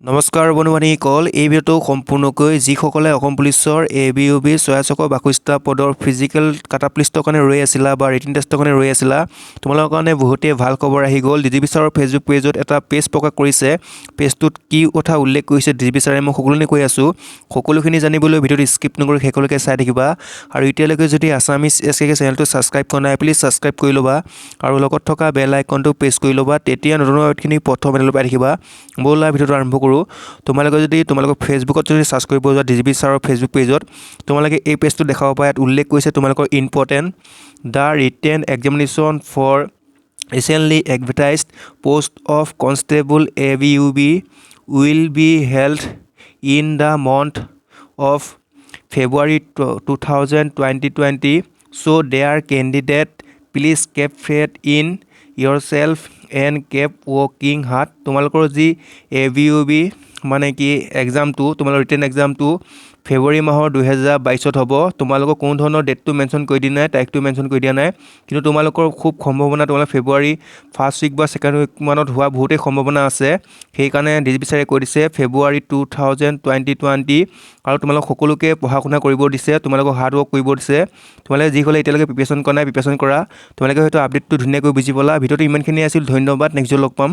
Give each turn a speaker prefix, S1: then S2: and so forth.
S1: নমস্কাৰ বন্ধুবান্ধৱীসকল, এই ভিডিঅ'টো সম্পূৰ্ণকৈ যিসকলে অসম পুলিচৰ ABUB স্বয়ংসেৱক 22টা পদৰ ফিজিকেল কাটআপ লিষ্টৰ কাৰণে ৰৈ আছিলা বা ৰিটেন টেষ্টৰ কাৰণে ৰৈ আছিলা, তোমালোকৰ কাৰণে বহুতেই ভাল খবৰ আহি গ'ল। ডিজিপি ছাৰৰ ফেচবুক পেজত এটা পেজ প্ৰকাশ কৰিছে। পেজটোত কি কথা উল্লেখ কৰিছে ডিজিপি ছাৰে মই সকলোখিনি কৈ আছোঁ। সকলোখিনি জানিবলৈ ভিডিঅ'টো স্কিপ নকৰি শেষলৈকে চাই থাকিবা। আৰু এতিয়ালৈকে যদি আছামিজ SKK চেনেলটো ছাবস্ক্ৰাইব কৰা নাই, প্লিজ ছাবস্ক্ৰাইব কৰি ল'বা আৰু লগত থকা বেল আইকনটো প্ৰেছ কৰি ল'বা। তেতিয়া নতুন আপডেটখিনি প্ৰথম এটালৈ পাই থাকিবা। ব'লা ভিডিঅ'টো আৰম্ভ কৰোঁ। তোমালোকে যদি তোমালোকৰ ফেচবুকত যদি সাৰ্চ কৰিব যোৱা ডিজিপি ছাৰৰ ফেচবুক পেজত, তোমালোকে এই পেজটো দেখাব পাৰা। ইয়াত উল্লেখ কৰিছে তোমালোকৰ important the written examination for recently advertised post of constable ABUB will be held in the month of February 2020 so their candidate please keep faith in yourself and keep working hard। তোমালোকৰ যি ABUB মানে কি এক্সামটো, তোমালোকৰ written এক্সামটো ফেব্ৰুৱাৰী মাহৰ 2022 হ'ব। তোমালোকৰ কোনো ধৰণৰ ডেটটো মেনশ্যন কৰি দিয়া নাই, তাৰিখটো মেনশ্যন কৰি দিয়া নাই, কিন্তু তোমালোকৰ খুব সম্ভাৱনা তোমালোকৰ ফেব্ৰুৱাৰী ফাৰ্ষ্ট উইক বা ছেকেণ্ড উইক মানত হোৱা বহুতেই সম্ভাৱনা আছে। সেইকাৰণে ডিজিপি ছাৰে কৈ দিছে February 2020 আৰু তোমালোক সকলোকে পঢ়া শুনা কৰিব দিছে, তোমালোকক হাৰ্ড ৱৰ্ক কৰিব দিছে। তোমালোকে যিসকলে এতিয়ালৈকে প্ৰিপেৰেশ্যন কৰা নাই, প্ৰিপেৰেশ্যন কৰা। তোমালোকে হয়তো আপডেটটো ধুনীয়াকৈ বুজি পালা। ভিডিঅ'টো ইমানখিনি আছিল, ধন্যবাদ। নেক্সট লগ পাম।